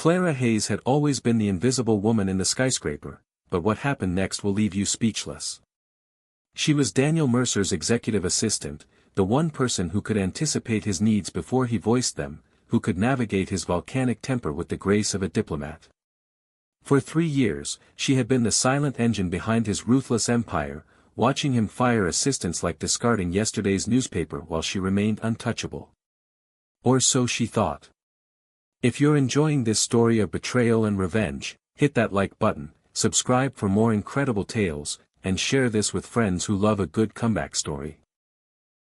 Clara Hayes had always been the invisible woman in the skyscraper, but what happened next will leave you speechless. She was Daniel Mercer's executive assistant, the one person who could anticipate his needs before he voiced them, who could navigate his volcanic temper with the grace of a diplomat. For 3 years, she had been the silent engine behind his ruthless empire, watching him fire assistants like discarding yesterday's newspaper while she remained untouchable. Or so she thought. If you're enjoying this story of betrayal and revenge, hit that like button, subscribe for more incredible tales, and share this with friends who love a good comeback story.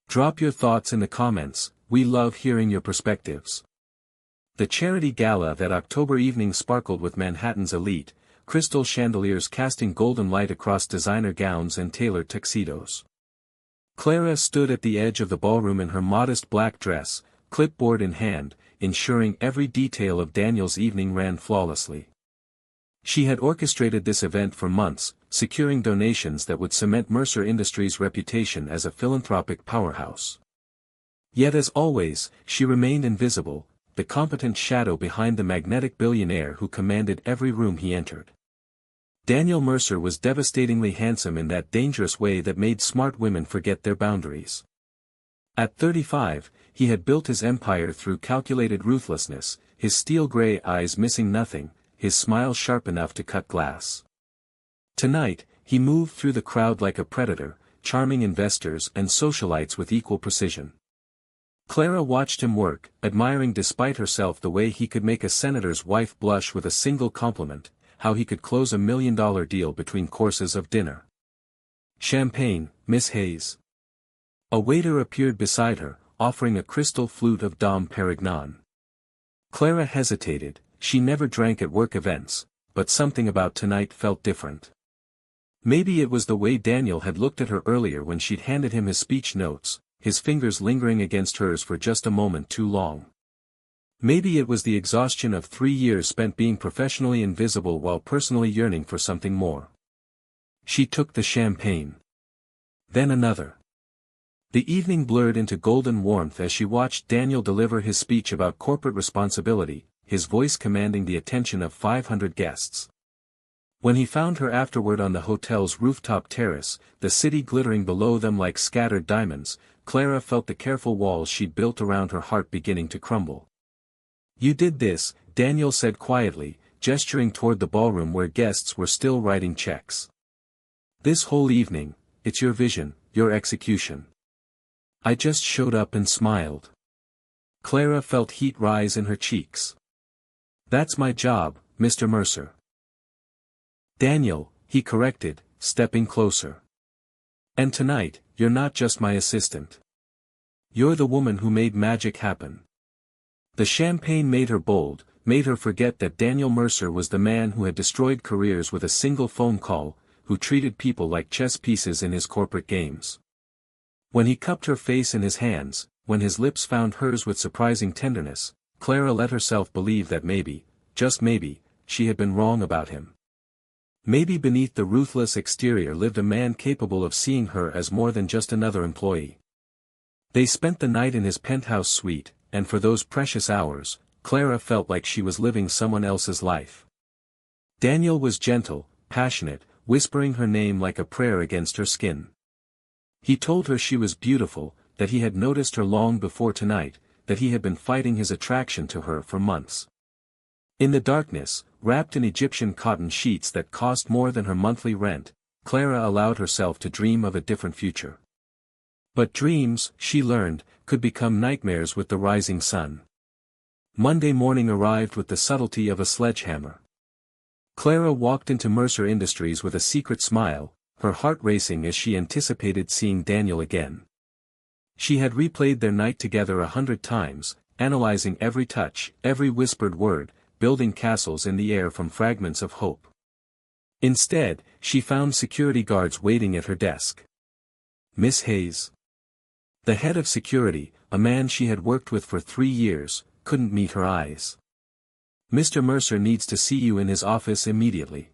Drop your thoughts in the comments, we love hearing your perspectives. The charity gala that October evening sparkled with Manhattan's elite, crystal chandeliers casting golden light across designer gowns and tailored tuxedos. Clara stood at the edge of the ballroom in her modest black dress, clipboard in hand, ensuring every detail of Daniel's evening ran flawlessly. She had orchestrated this event for months, securing donations that would cement Mercer Industries' reputation as a philanthropic powerhouse. Yet as always, she remained invisible, the competent shadow behind the magnetic billionaire who commanded every room he entered. Daniel Mercer was devastatingly handsome in that dangerous way that made smart women forget their boundaries. At 35, he had built his empire through calculated ruthlessness, his steel-gray eyes missing nothing, his smile sharp enough to cut glass. Tonight, he moved through the crowd like a predator, charming investors and socialites with equal precision. Clara watched him work, admiring despite herself the way he could make a senator's wife blush with a single compliment, how he could close $1 million deal between courses of dinner. Champagne, Miss Hayes. A waiter appeared beside her, offering a crystal flute of Dom Perignon. Clara hesitated. She never drank at work events, but something about tonight felt different. Maybe it was the way Daniel had looked at her earlier when she'd handed him his speech notes, his fingers lingering against hers for just a moment too long. Maybe it was the exhaustion of 3 years spent being professionally invisible while personally yearning for something more. She took the champagne. Then another. The evening blurred into golden warmth as she watched Daniel deliver his speech about corporate responsibility, his voice commanding the attention of 500 guests. When he found her afterward on the hotel's rooftop terrace, the city glittering below them like scattered diamonds, Clara felt the careful walls she'd built around her heart beginning to crumble. "You did this," Daniel said quietly, gesturing toward the ballroom where guests were still writing checks. "This whole evening, it's your vision, your execution. I just showed up and smiled." Clara felt heat rise in her cheeks. "That's my job, Mr. Mercer." "Daniel," he corrected, stepping closer. "And tonight, you're not just my assistant. You're the woman who made magic happen." The champagne made her bold, made her forget that Daniel Mercer was the man who had destroyed careers with a single phone call, who treated people like chess pieces in his corporate games. When he cupped her face in his hands, when his lips found hers with surprising tenderness, Clara let herself believe that maybe, just maybe, she had been wrong about him. Maybe beneath the ruthless exterior lived a man capable of seeing her as more than just another employee. They spent the night in his penthouse suite, and for those precious hours, Clara felt like she was living someone else's life. Daniel was gentle, passionate, whispering her name like a prayer against her skin. He told her she was beautiful, that he had noticed her long before tonight, that he had been fighting his attraction to her for months. In the darkness, wrapped in Egyptian cotton sheets that cost more than her monthly rent, Clara allowed herself to dream of a different future. But dreams, she learned, could become nightmares with the rising sun. Monday morning arrived with the subtlety of a sledgehammer. Clara walked into Mercer Industries with a secret smile, her heart racing as she anticipated seeing Daniel again. She had replayed their night together 100 times, analyzing every touch, every whispered word, building castles in the air from fragments of hope. Instead, she found security guards waiting at her desk. "Miss Hayes." The head of security, a man she had worked with for 3 years, couldn't meet her eyes. "Mr. Mercer needs to see you in his office immediately."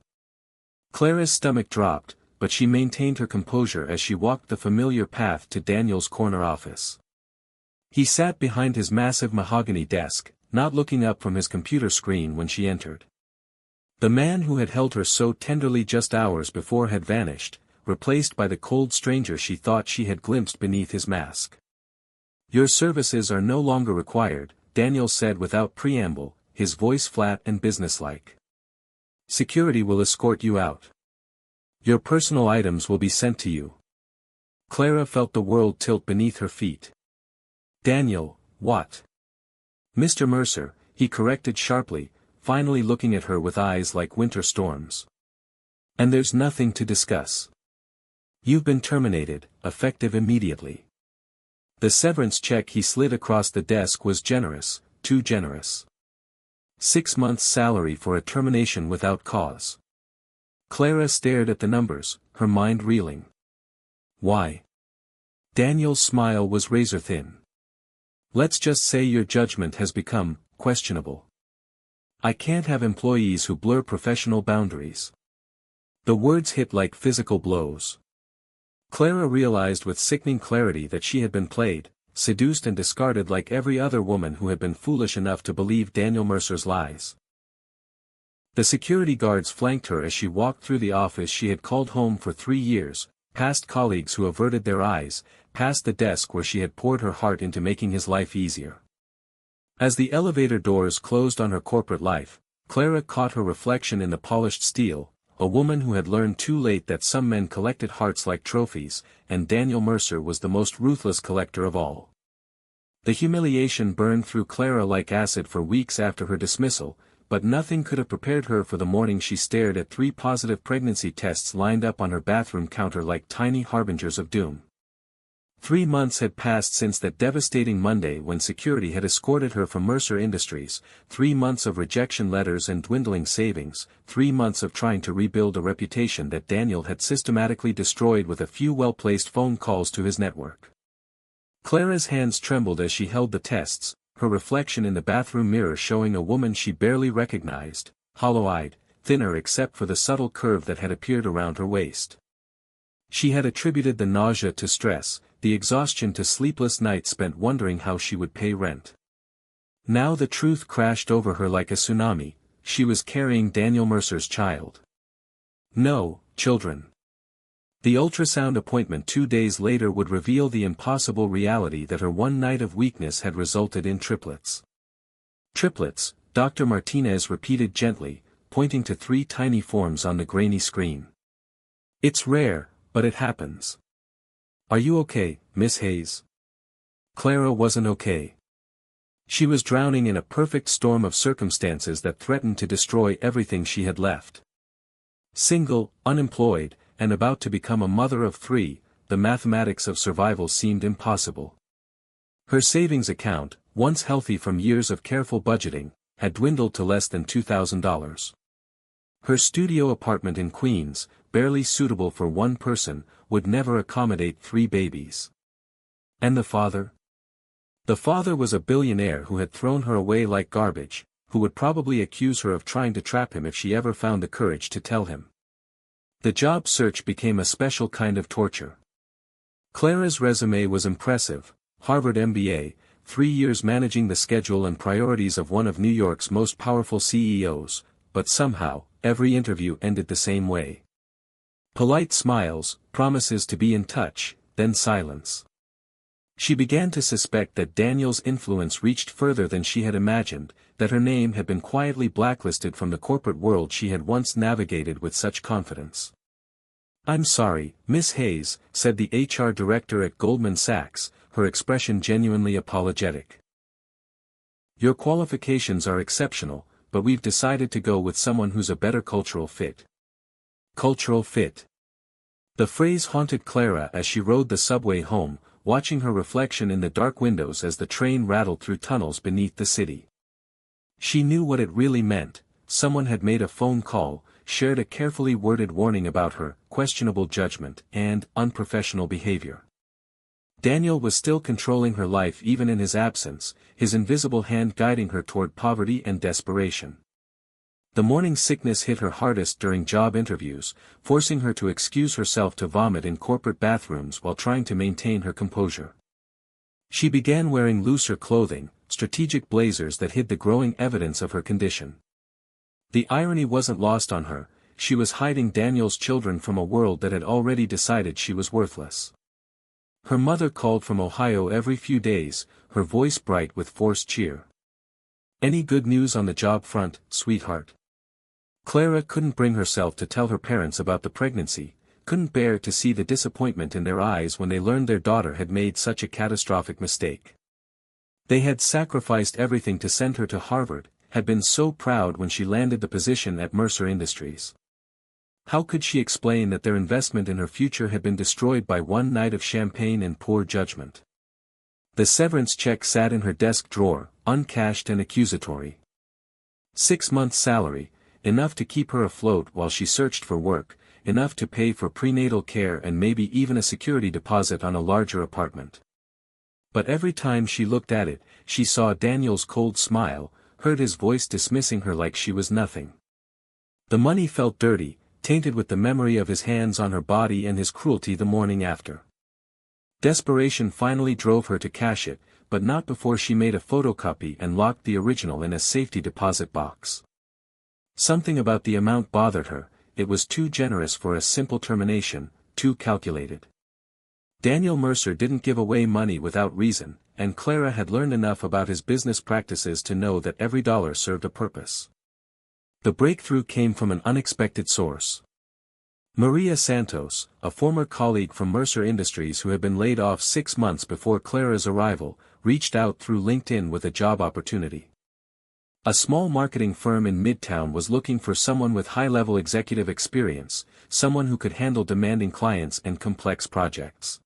Clara's stomach dropped, but she maintained her composure as she walked the familiar path to Daniel's corner office. He sat behind his massive mahogany desk, not looking up from his computer screen when she entered. The man who had held her so tenderly just hours before had vanished, replaced by the cold stranger she thought she had glimpsed beneath his mask. "Your services are no longer required," Daniel said without preamble, his voice flat and businesslike. "Security will escort you out. Your personal items will be sent to you." Clara felt the world tilt beneath her feet. "Daniel, what?" "Mr. Mercer," he corrected sharply, finally looking at her with eyes like winter storms. "And there's nothing to discuss. You've been terminated, effective immediately." The severance check he slid across the desk was generous, too generous. 6 months' salary for a termination without cause. Clara stared at the numbers, her mind reeling. "Why?" Daniel's smile was razor-thin. "Let's just say your judgment has become questionable. I can't have employees who blur professional boundaries." The words hit like physical blows. Clara realized with sickening clarity that she had been played, seduced and discarded like every other woman who had been foolish enough to believe Daniel Mercer's lies. The security guards flanked her as she walked through the office she had called home for 3 years, past colleagues who averted their eyes, past the desk where she had poured her heart into making his life easier. As the elevator doors closed on her corporate life, Clara caught her reflection in the polished steel, a woman who had learned too late that some men collected hearts like trophies, and Daniel Mercer was the most ruthless collector of all. The humiliation burned through Clara like acid for weeks after her dismissal, but nothing could have prepared her for the morning she stared at 3 positive pregnancy tests lined up on her bathroom counter like tiny harbingers of doom. 3 months had passed since that devastating Monday when security had escorted her from Mercer Industries, 3 months of rejection letters and dwindling savings, 3 months of trying to rebuild a reputation that Daniel had systematically destroyed with a few well-placed phone calls to his network. Clara's hands trembled as she held the tests, her reflection in the bathroom mirror showing a woman she barely recognized, hollow-eyed, thinner except for the subtle curve that had appeared around her waist. She had attributed the nausea to stress, the exhaustion to sleepless nights spent wondering how she would pay rent. Now the truth crashed over her like a tsunami: she was carrying Daniel Mercer's child. No, children. The ultrasound appointment 2 days later would reveal the impossible reality that her one night of weakness had resulted in triplets. "Triplets," Dr. Martinez repeated gently, pointing to 3 tiny forms on the grainy screen. "It's rare, but it happens. Are you okay, Miss Hayes?" Clara wasn't okay. She was drowning in a perfect storm of circumstances that threatened to destroy everything she had left. Single, unemployed, and about to become a mother of 3, the mathematics of survival seemed impossible. Her savings account, once healthy from years of careful budgeting, had dwindled to less than $2,000. Her studio apartment in Queens, barely suitable for 1 person, would never accommodate 3 babies. And the father? The father was a billionaire who had thrown her away like garbage, who would probably accuse her of trying to trap him if she ever found the courage to tell him. The job search became a special kind of torture. Clara's resume was impressive: Harvard MBA, 3 years managing the schedule and priorities of one of New York's most powerful CEOs, but somehow, every interview ended the same way. Polite smiles, promises to be in touch, then silence. She began to suspect that Daniel's influence reached further than she had imagined, that her name had been quietly blacklisted from the corporate world she had once navigated with such confidence. "I'm sorry, Miss Hayes," said the HR director at Goldman Sachs, her expression genuinely apologetic. "Your qualifications are exceptional, but we've decided to go with someone who's a better cultural fit." Cultural fit. The phrase haunted Clara as she rode the subway home, watching her reflection in the dark windows as the train rattled through tunnels beneath the city. She knew what it really meant: someone had made a phone call, shared a carefully worded warning about her questionable judgment and unprofessional behavior. Daniel was still controlling her life even in his absence, his invisible hand guiding her toward poverty and desperation. The morning sickness hit her hardest during job interviews, forcing her to excuse herself to vomit in corporate bathrooms while trying to maintain her composure. She began wearing looser clothing, strategic blazers that hid the growing evidence of her condition. The irony wasn't lost on her, she was hiding Daniel's children from a world that had already decided she was worthless. Her mother called from Ohio every few days, her voice bright with forced cheer. "Any good news on the job front, sweetheart?" Clara couldn't bring herself to tell her parents about the pregnancy, couldn't bear to see the disappointment in their eyes when they learned their daughter had made such a catastrophic mistake. They had sacrificed everything to send her to Harvard, had been so proud when she landed the position at Mercer Industries. How could she explain that their investment in her future had been destroyed by one night of champagne and poor judgment? The severance check sat in her desk drawer, uncashed and accusatory. 6 months' salary, enough to keep her afloat while she searched for work, enough to pay for prenatal care and maybe even a security deposit on a larger apartment. But every time she looked at it, she saw Daniel's cold smile, heard his voice dismissing her like she was nothing. The money felt dirty, tainted with the memory of his hands on her body and his cruelty the morning after. Desperation finally drove her to cash it, but not before she made a photocopy and locked the original in a safety deposit box. Something about the amount bothered her, it was too generous for a simple termination, too calculated. Daniel Mercer didn't give away money without reason, and Clara had learned enough about his business practices to know that every dollar served a purpose. The breakthrough came from an unexpected source. Maria Santos, a former colleague from Mercer Industries who had been laid off 6 months before Clara's arrival, reached out through LinkedIn with a job opportunity. A small marketing firm in Midtown was looking for someone with high-level executive experience, someone who could handle demanding clients and complex projects.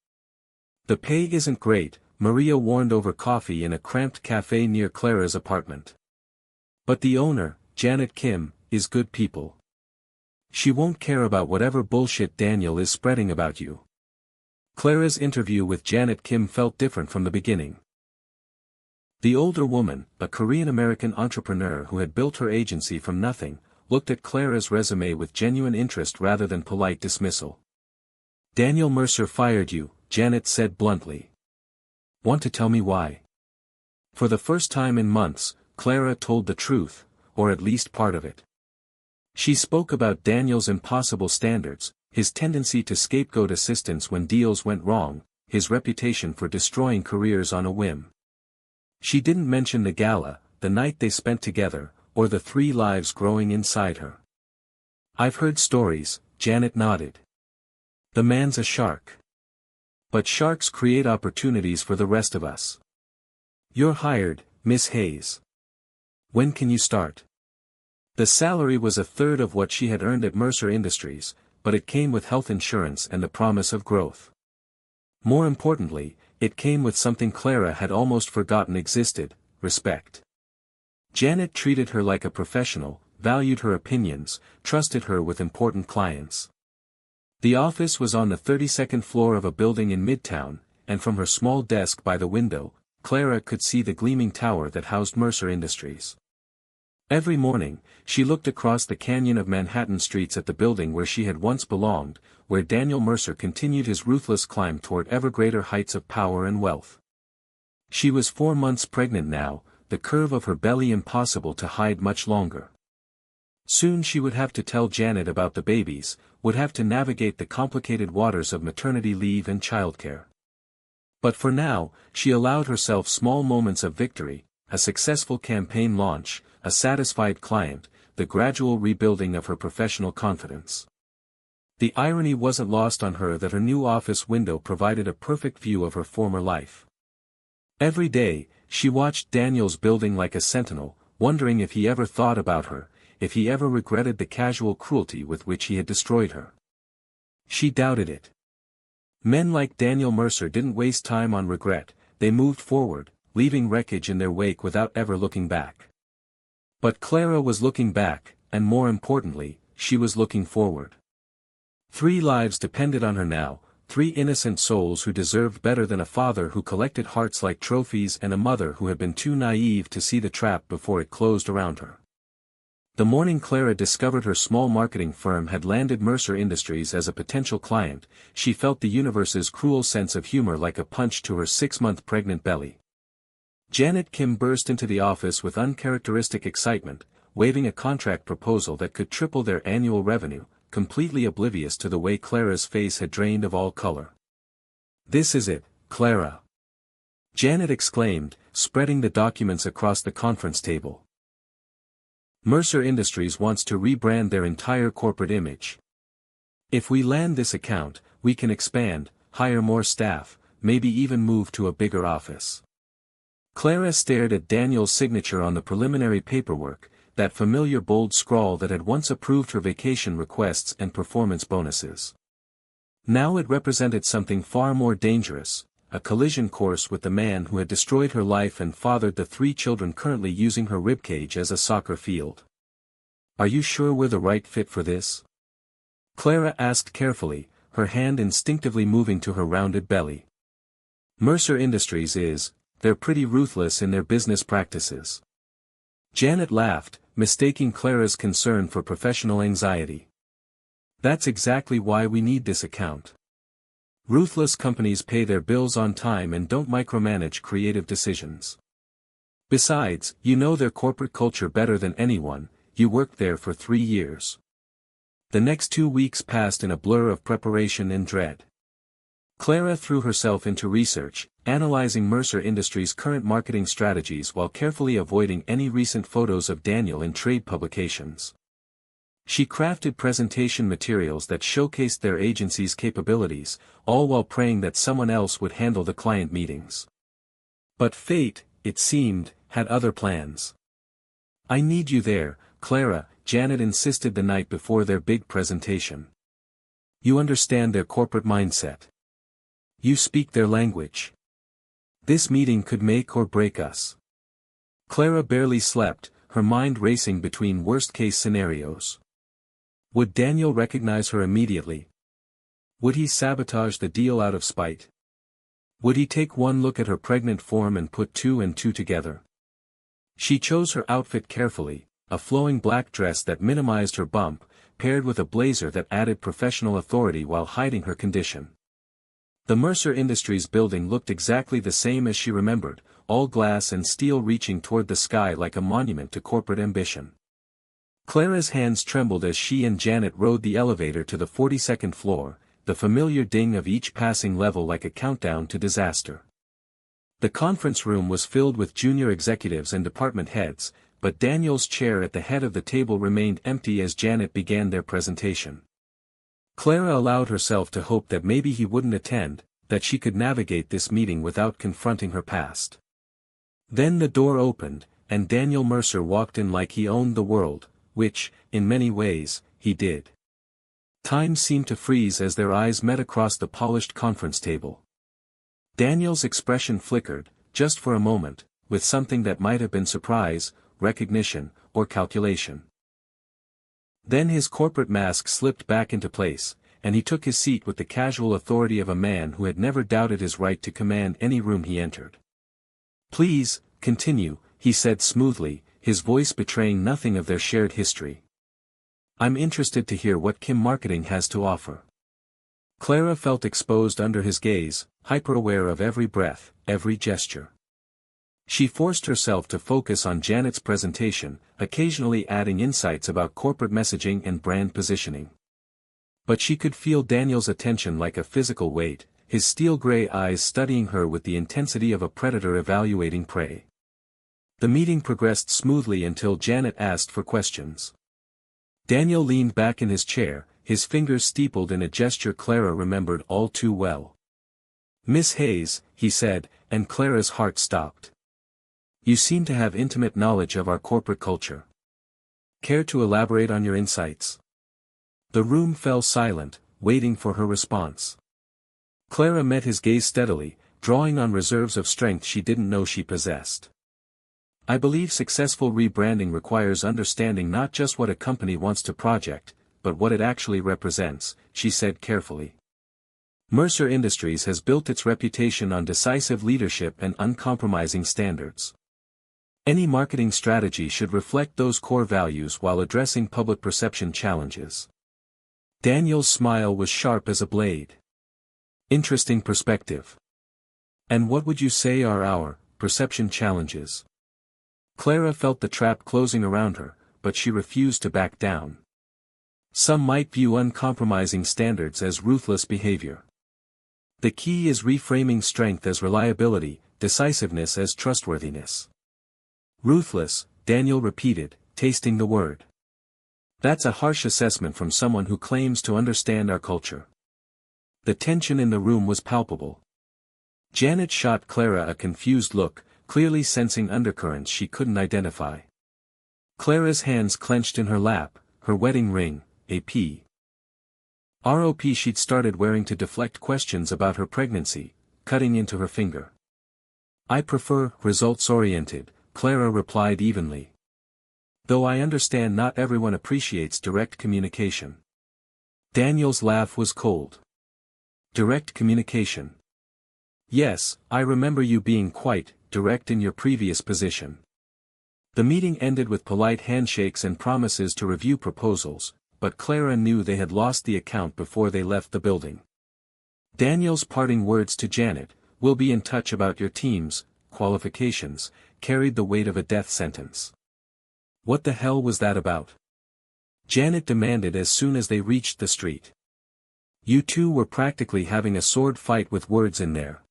"The pay isn't great," Maria warned over coffee in a cramped cafe near Clara's apartment. "But the owner, Janet Kim, is good people. She won't care about whatever bullshit Daniel is spreading about you." Clara's interview with Janet Kim felt different from the beginning. The older woman, a Korean-American entrepreneur who had built her agency from nothing, looked at Clara's resume with genuine interest rather than polite dismissal. "Daniel Mercer fired you," Janet said bluntly. "Want to tell me why?" For the first time in months, Clara told the truth, or at least part of it. She spoke about Daniel's impossible standards, his tendency to scapegoat assistants when deals went wrong, his reputation for destroying careers on a whim. She didn't mention the gala, the night they spent together, or the 3 lives growing inside her. "I've heard stories," Janet nodded. "The man's a shark. But sharks create opportunities for the rest of us. You're hired, Miss Hayes. When can you start?" The salary was a third of what she had earned at Mercer Industries, but it came with health insurance and the promise of growth. More importantly, it came with something Clara had almost forgotten existed: respect. Janet treated her like a professional, valued her opinions, trusted her with important clients. The office was on the 32nd floor of a building in Midtown, and from her small desk by the window, Clara could see the gleaming tower that housed Mercer Industries. Every morning, she looked across the canyon of Manhattan streets at the building where she had once belonged, where Daniel Mercer continued his ruthless climb toward ever greater heights of power and wealth. She was 4 months pregnant now, the curve of her belly impossible to hide much longer. Soon she would have to tell Janet about the babies, would have to navigate the complicated waters of maternity leave and childcare. But for now, she allowed herself small moments of victory, a successful campaign launch, a satisfied client, the gradual rebuilding of her professional confidence. The irony wasn't lost on her that her new office window provided a perfect view of her former life. Every day, she watched Daniel's building like a sentinel, wondering if he ever thought about her, if he ever regretted the casual cruelty with which he had destroyed her. She doubted it. Men like Daniel Mercer didn't waste time on regret, they moved forward, leaving wreckage in their wake without ever looking back. But Clara was looking back, and more importantly, she was looking forward. 3 lives depended on her now, 3 innocent souls who deserved better than a father who collected hearts like trophies and a mother who had been too naive to see the trap before it closed around her. The morning Clara discovered her small marketing firm had landed Mercer Industries as a potential client, she felt the universe's cruel sense of humor like a punch to her 6-month pregnant belly. Janet Kim burst into the office with uncharacteristic excitement, waving a contract proposal that could triple their annual revenue, completely oblivious to the way Clara's face had drained of all color. "This is it, Clara," Janet exclaimed, spreading the documents across the conference table. "Mercer Industries wants to rebrand their entire corporate image. If we land this account, we can expand, hire more staff, maybe even move to a bigger office." Clara stared at Daniel's signature on the preliminary paperwork, that familiar bold scrawl that had once approved her vacation requests and performance bonuses. Now it represented something far more dangerous, a collision course with the man who had destroyed her life and fathered the 3 children currently using her ribcage as a soccer field. "Are you sure we're the right fit for this?" Clara asked carefully, her hand instinctively moving to her rounded belly. "Mercer Industries is, they're pretty ruthless in their business practices." Janet laughed, mistaking Clara's concern for professional anxiety. "That's exactly why we need this account. Ruthless companies pay their bills on time and don't micromanage creative decisions. Besides, you know their corporate culture better than anyone, you worked there for 3 years." The next 2 weeks passed in a blur of preparation and dread. Clara threw herself into research, analyzing Mercer Industries' current marketing strategies while carefully avoiding any recent photos of Daniel in trade publications. She crafted presentation materials that showcased their agency's capabilities, all while praying that someone else would handle the client meetings. But fate, it seemed, had other plans. "I need you there, Clara," Janet insisted the night before their big presentation. "You understand their corporate mindset. You speak their language. This meeting could make or break us." Clara barely slept, her mind racing between worst-case scenarios. Would Daniel recognize her immediately? Would he sabotage the deal out of spite? Would he take one look at her pregnant form and put 2 and 2 together? She chose her outfit carefully, a flowing black dress that minimized her bump, paired with a blazer that added professional authority while hiding her condition. The Mercer Industries building looked exactly the same as she remembered, all glass and steel reaching toward the sky like a monument to corporate ambition. Clara's hands trembled as she and Janet rode the elevator to the 42nd floor, the familiar ding of each passing level like a countdown to disaster. The conference room was filled with junior executives and department heads, but Daniel's chair at the head of the table remained empty as Janet began their presentation. Clara allowed herself to hope that maybe he wouldn't attend, that she could navigate this meeting without confronting her past. Then the door opened, and Daniel Mercer walked in like he owned the world, which, in many ways, he did. Time seemed to freeze as their eyes met across the polished conference table. Daniel's expression flickered, just for a moment, with something that might have been surprise, recognition, or calculation. Then his corporate mask slipped back into place, and he took his seat with the casual authority of a man who had never doubted his right to command any room he entered. "Please, continue," he said smoothly, his voice betraying nothing of their shared history. "I'm interested to hear what Kim Marketing has to offer." Clara felt exposed under his gaze, hyper-aware of every breath, every gesture. She forced herself to focus on Janet's presentation, occasionally adding insights about corporate messaging and brand positioning. But she could feel Daniel's attention like a physical weight, his steel-gray eyes studying her with the intensity of a predator evaluating prey. The meeting progressed smoothly until Janet asked for questions. Daniel leaned back in his chair, his fingers steepled in a gesture Clara remembered all too well. "Miss Hayes," he said, and Clara's heart stopped. "You seem to have intimate knowledge of our corporate culture. Care to elaborate on your insights?" The room fell silent, waiting for her response. Clara met his gaze steadily, drawing on reserves of strength she didn't know she possessed. "I believe successful rebranding requires understanding not just what a company wants to project, but what it actually represents," she said carefully. "Mercer Industries has built its reputation on decisive leadership and uncompromising standards. Any marketing strategy should reflect those core values while addressing public perception challenges. Daniel's smile was sharp as a blade. Interesting perspective. And what would you say are our perception challenges? Clara felt the trap closing around her, but she refused to back down. Some might view uncompromising standards as ruthless behavior. The key is reframing strength as reliability, decisiveness as trustworthiness. Ruthless, Daniel repeated, tasting the word. That's a harsh assessment from someone who claims to understand our culture. The tension in the room was palpable. Janet shot Clara a confused look, clearly sensing undercurrents she couldn't identify. Clara's hands clenched in her lap, her wedding ring, a ROP she'd started wearing to deflect questions about her pregnancy, cutting into her finger. I prefer results-oriented, Clara replied evenly. Though I understand not everyone appreciates direct communication. Daniel's laugh was cold. Direct communication. Yes, I remember you being quite direct in your previous position. The meeting ended with polite handshakes and promises to review proposals, but Clara knew they had lost the account before they left the building. Daniel's parting words to Janet, "We'll be in touch about your team's qualifications," carried the weight of a death sentence. What the hell was that about? Janet demanded as soon as they reached the street. You two were practically having a sword fight with words in there.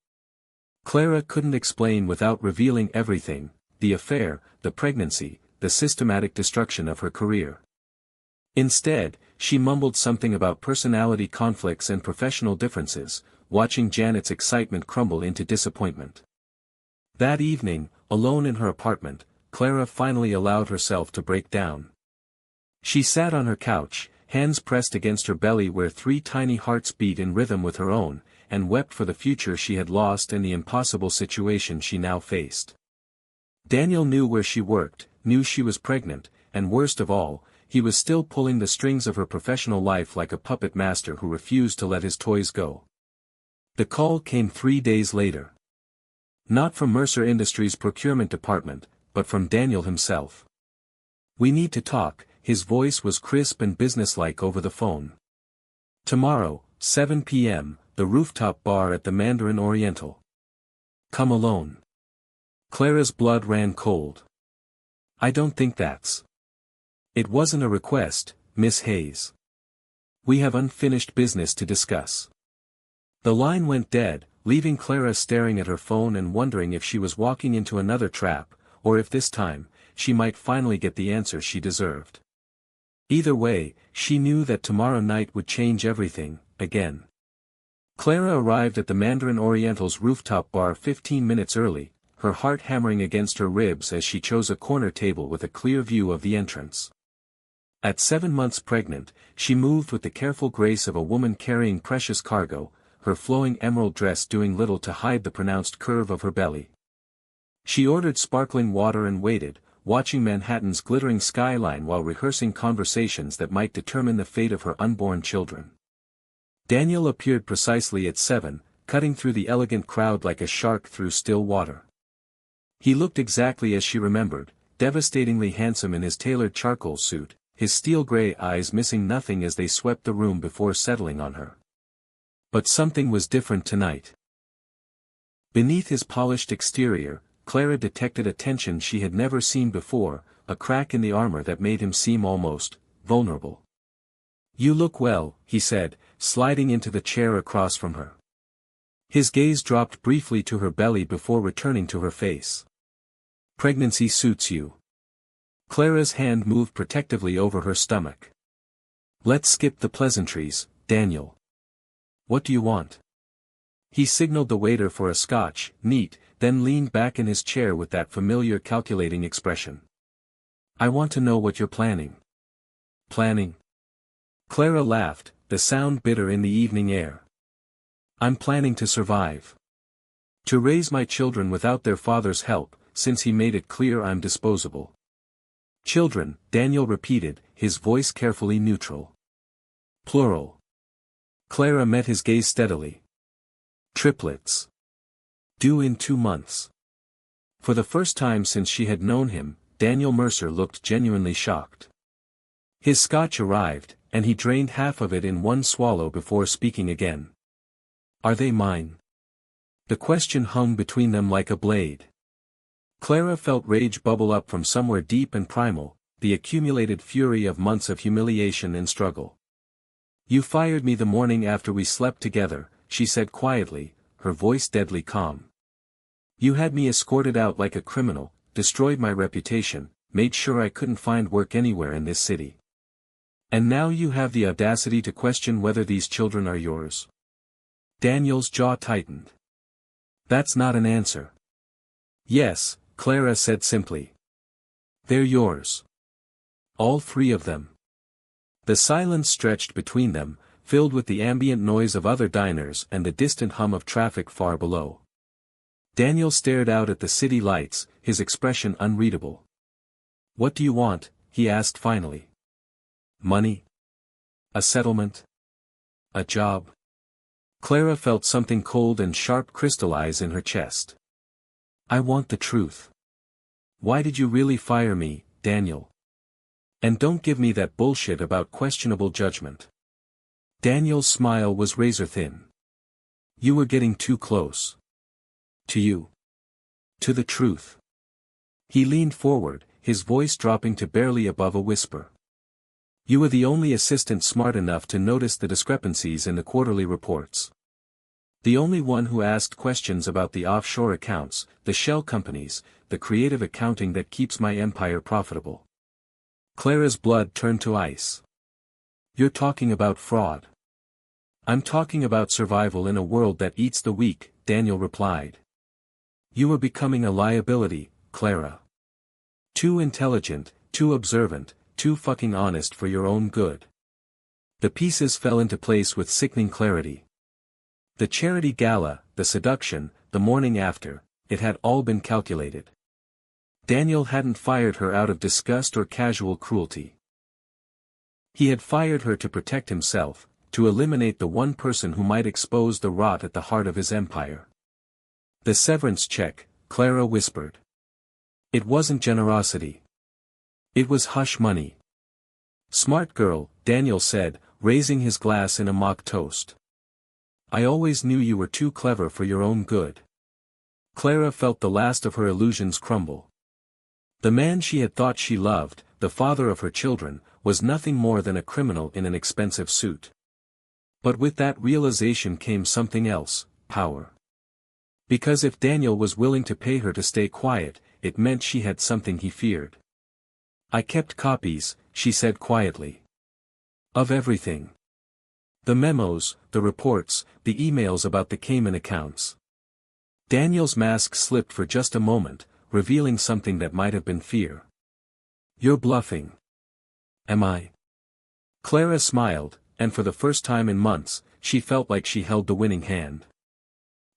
Clara couldn't explain without revealing everything, the affair, the pregnancy, the systematic destruction of her career. Instead, she mumbled something about personality conflicts and professional differences, watching Janet's excitement crumble into disappointment. That evening, alone in her apartment, Clara finally allowed herself to break down. She sat on her couch, hands pressed against her belly where 3 tiny hearts beat in rhythm with her own, and wept for the future she had lost and the impossible situation she now faced. Daniel knew where she worked, knew she was pregnant, and worst of all, he was still pulling the strings of her professional life like a puppet master who refused to let his toys go. The call came 3 days later. Not from Mercer Industries' procurement department, but from Daniel himself. We need to talk, his voice was crisp and businesslike over the phone. Tomorrow, 7 p.m., the rooftop bar at the Mandarin Oriental. Come alone. Clara's blood ran cold. I don't think that's. It wasn't a request, Miss Hayes. We have unfinished business to discuss. The line went dead, leaving Clara staring at her phone and wondering if she was walking into another trap, or if this time, she might finally get the answer she deserved. Either way, she knew that tomorrow night would change everything, again. Clara arrived at the Mandarin Oriental's rooftop bar 15 minutes early, her heart hammering against her ribs as she chose a corner table with a clear view of the entrance. At 7 months pregnant, she moved with the careful grace of a woman carrying precious cargo, her flowing emerald dress doing little to hide the pronounced curve of her belly. She ordered sparkling water and waited, watching Manhattan's glittering skyline while rehearsing conversations that might determine the fate of her unborn children. Daniel appeared precisely at 7, cutting through the elegant crowd like a shark through still water. He looked exactly as she remembered, devastatingly handsome in his tailored charcoal suit, his steel-gray eyes missing nothing as they swept the room before settling on her. But something was different tonight. Beneath his polished exterior, Clara detected a tension she had never seen before, a crack in the armor that made him seem almost vulnerable. You look well, he said, sliding into the chair across from her. His gaze dropped briefly to her belly before returning to her face. Pregnancy suits you. Clara's hand moved protectively over her stomach. Let's skip the pleasantries, Daniel. What do you want? He signaled the waiter for a scotch, neat, then leaned back in his chair with that familiar calculating expression. I want to know what you're planning. Planning? Clara laughed, the sound bitter in the evening air. I'm planning to survive. To raise my children without their father's help, since he made it clear I'm disposable. Children, Daniel repeated, his voice carefully neutral. Plural. Clara met his gaze steadily. Triplets. Due in 2 months. For the first time since she had known him, Daniel Mercer looked genuinely shocked. His scotch arrived, and he drained half of it in one swallow before speaking again. "Are they mine?" The question hung between them like a blade. Clara felt rage bubble up from somewhere deep and primal, the accumulated fury of months of humiliation and struggle. "You fired me the morning after we slept together," she said quietly, her voice deadly calm. "You had me escorted out like a criminal, destroyed my reputation, made sure I couldn't find work anywhere in this city. And now you have the audacity to question whether these children are yours." Daniel's jaw tightened. "That's not an answer." "Yes," Clara said simply. "They're yours. All three of them." The silence stretched between them, filled with the ambient noise of other diners and the distant hum of traffic far below. Daniel stared out at the city lights, his expression unreadable. "What do you want?" he asked finally. "Money? A settlement? A job?" Clara felt something cold and sharp crystallize in her chest. "I want the truth. Why did you really fire me, Daniel? And don't give me that bullshit about questionable judgment." Daniel's smile was razor-thin. "You were getting too close. To you. To the truth." He leaned forward, his voice dropping to barely above a whisper. "You were the only assistant smart enough to notice the discrepancies in the quarterly reports. The only one who asked questions about the offshore accounts, the shell companies, the creative accounting that keeps my empire profitable." Clara's blood turned to ice. "You're talking about fraud." "I'm talking about survival in a world that eats the weak," Daniel replied. "You were becoming a liability, Clara. Too intelligent, too observant, too fucking honest for your own good." The pieces fell into place with sickening clarity. The charity gala, the seduction, the morning after, it had all been calculated. Daniel hadn't fired her out of disgust or casual cruelty. He had fired her to protect himself, to eliminate the one person who might expose the rot at the heart of his empire. "The severance check," Clara whispered. "It wasn't generosity. It was hush money." "Smart girl," Daniel said, raising his glass in a mock toast. "I always knew you were too clever for your own good." Clara felt the last of her illusions crumble. The man she had thought she loved, the father of her children, was nothing more than a criminal in an expensive suit. But with that realization came something else, power. Because if Daniel was willing to pay her to stay quiet, it meant she had something he feared. "I kept copies," she said quietly. "Of everything. The memos, the reports, the emails about the Cayman accounts." Daniel's mask slipped for just a moment, revealing something that might have been fear. "You're bluffing." "Am I?" Clara smiled, and for the first time in months, she felt like she held the winning hand.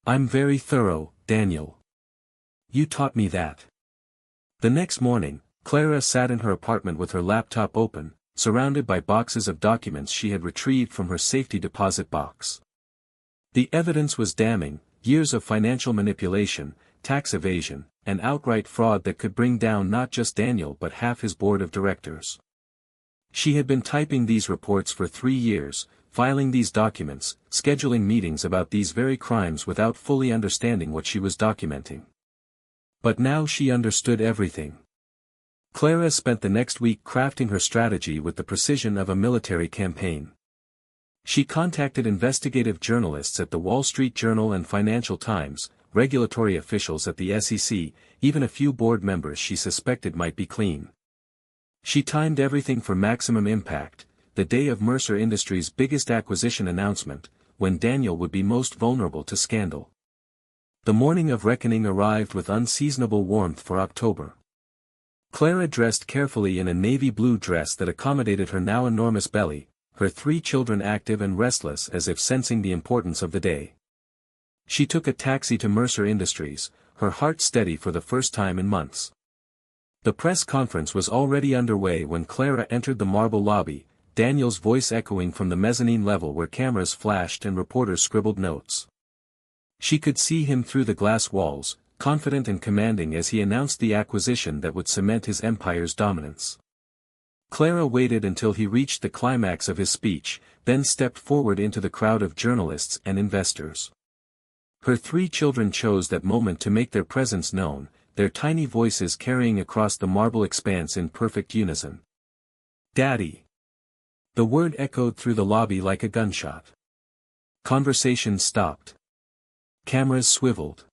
"I'm very thorough, Daniel. You taught me that." The next morning, Clara sat in her apartment with her laptop open, surrounded by boxes of documents she had retrieved from her safety deposit box. The evidence was damning, years of financial manipulation, tax evasion, and outright fraud that could bring down not just Daniel but half his board of directors. She had been typing these reports for 3 years, filing these documents, scheduling meetings about these very crimes without fully understanding what she was documenting. But now she understood everything. Clara spent the next week crafting her strategy with the precision of a military campaign. She contacted investigative journalists at the Wall Street Journal and Financial Times, regulatory officials at the SEC, even a few board members she suspected might be clean. She timed everything for maximum impact, the day of Mercer Industries' biggest acquisition announcement, when Daniel would be most vulnerable to scandal. The morning of reckoning arrived with unseasonable warmth for October. Clara dressed carefully in a navy blue dress that accommodated her now enormous belly, her 3 children active and restless as if sensing the importance of the day. She took a taxi to Mercer Industries, her heart steady for the first time in months. The press conference was already underway when Clara entered the marble lobby, Daniel's voice echoing from the mezzanine level where cameras flashed and reporters scribbled notes. She could see him through the glass walls, confident and commanding as he announced the acquisition that would cement his empire's dominance. Clara waited until he reached the climax of his speech, then stepped forward into the crowd of journalists and investors. Her 3 children chose that moment to make their presence known, their tiny voices carrying across the marble expanse in perfect unison. "Daddy!" The word echoed through the lobby like a gunshot. Conversation stopped. Cameras swiveled.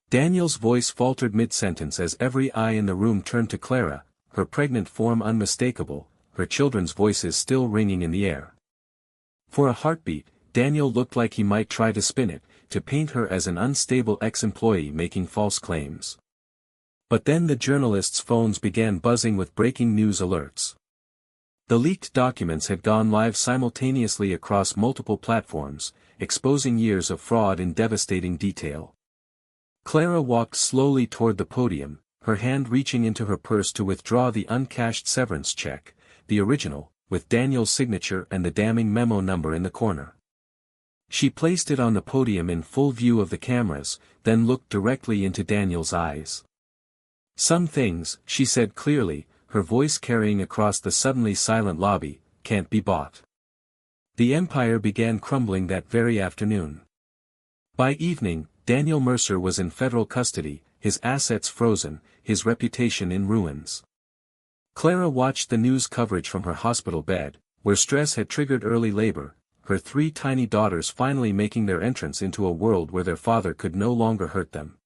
Daniel's voice faltered mid-sentence as every eye in the room turned to Clara, her pregnant form unmistakable, her children's voices still ringing in the air. For a heartbeat, Daniel looked like he might try to spin it, to paint her as an unstable ex-employee making false claims. But then the journalists' phones began buzzing with breaking news alerts. The leaked documents had gone live simultaneously across multiple platforms, exposing years of fraud in devastating detail. Clara walked slowly toward the podium, her hand reaching into her purse to withdraw the uncashed severance check, the original, with Daniel's signature and the damning memo number in the corner. She placed it on the podium in full view of the cameras, then looked directly into Daniel's eyes. "Some things," she said clearly, her voice carrying across the suddenly silent lobby, "can't be bought." The empire began crumbling that very afternoon. By evening, Daniel Mercer was in federal custody, his assets frozen, his reputation in ruins. Clara watched the news coverage from her hospital bed, where stress had triggered early labor, her 3 tiny daughters finally making their entrance into a world where their father could no longer hurt them.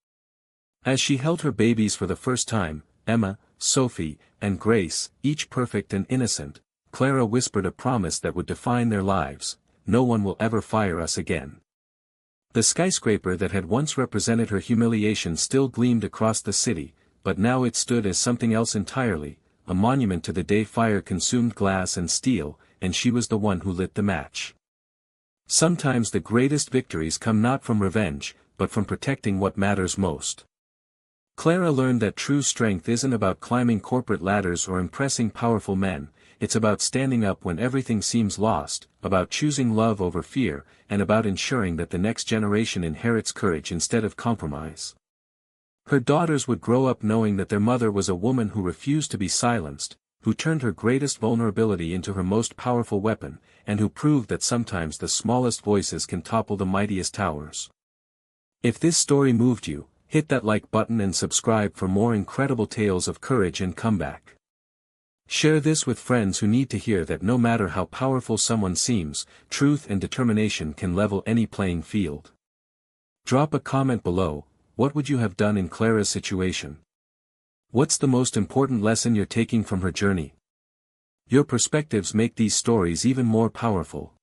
As she held her babies for the first time, Emma, Sophie, and Grace, each perfect and innocent, Clara whispered a promise that would define their lives: "No one will ever fire us again." The skyscraper that had once represented her humiliation still gleamed across the city, but now it stood as something else entirely, a monument to the day fire consumed glass and steel, and she was the one who lit the match. Sometimes the greatest victories come not from revenge, but from protecting what matters most. Clara learned that true strength isn't about climbing corporate ladders or impressing powerful men, it's about standing up when everything seems lost, about choosing love over fear, and about ensuring that the next generation inherits courage instead of compromise. Her daughters would grow up knowing that their mother was a woman who refused to be silenced, who turned her greatest vulnerability into her most powerful weapon, and who proved that sometimes the smallest voices can topple the mightiest towers. If this story moved you, hit that like button and subscribe for more incredible tales of courage and comeback. Share this with friends who need to hear that no matter how powerful someone seems, truth and determination can level any playing field. Drop a comment below. What would you have done in Clara's situation? What's the most important lesson you're taking from her journey? Your perspectives make these stories even more powerful.